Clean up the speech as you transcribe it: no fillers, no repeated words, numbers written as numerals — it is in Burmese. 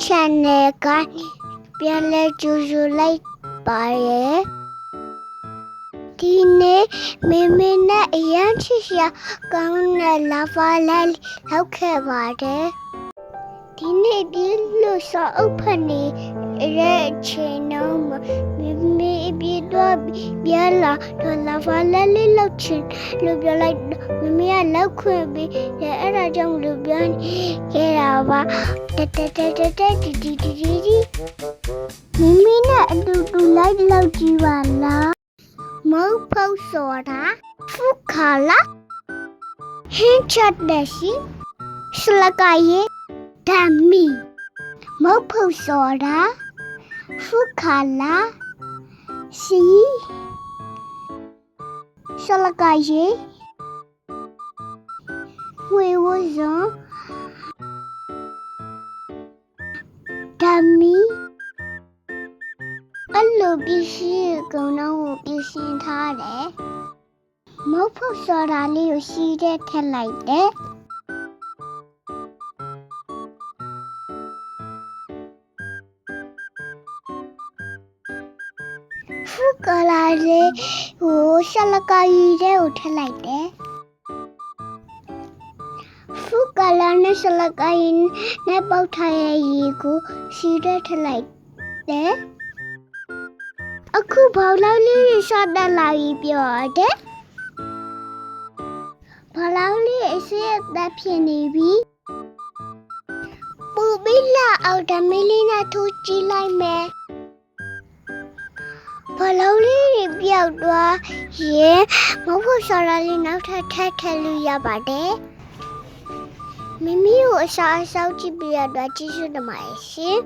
channel ကပြန်လဲကြိုဆိုလိုက်ပါရဲ့ဒီနေ့မေမေနဲ့အရန်ချစ်စရာကောင်းတဲ့လာဖာလဲလောက်ခဲ့ပါတယ်ဒီနေ့ဒီလိုစာအုပ်ဖတ်နေတဲ့ချိန်တော့မေမေပြေတော့ပြန်လာတော့လာဖာလဲလေးလောက်ချင်လို့ပြောလိုက်မေမေကလောက်ခွင့်ပြီးအဲ့ဒါကြောင့်လို့ပြောခဲ့တာပါတီမိမိနဲ့အတူတူလိုက်လောက်ကြည့်ပါလားမဟုတ်ဖို့ဆိုတာဖုခါလာဟင်းချက်တဲ့ရှိစလကရဲ့ဓာမီမဟုတ်ဖို့ဆိုတာဖုခါလာစီစလကရဲ့ဝေဝဇံဓာမီအဲ့လိုပစ္စည်းကုံတော့ကိုပြင်ဆင်ထားတယ်မဟုတ်ဖို့ဆိုတာလေးကိုရှိတဲ့ထက်လိုက်တယ်ဖုကလာလေးကိုရှလကာကြီးတဲ့ကိုထက်လိုက်တယ်ဖုကလာနဲ့ရှလကာကြီးနဲ့ပေါက်ထားရဲ့ရေကိုရှိတဲ့ထက်လိုက်တယ်အခုဘောင်းလောက်လေးရှော့တက်လာပြီးပြောတယ်ဘောင်းလောက်လေးအစ်စ်သက်ဖြစ်နေပြီပူပြီးလာအောင်ဓမီလေးနဲ့ထိုးကြည့်လိုက်မယ်ဘောင်းလောက်လေးပြောက်သွားရင်မဟုတ်ဆော်လာလေးနောက်ထပ်ထည့်လို့ရပါတယ်မိမိကိုအစားအသောက်ကြည့်ပြရတော့ကျေးဇူးတင်ပါတယ်ရှင်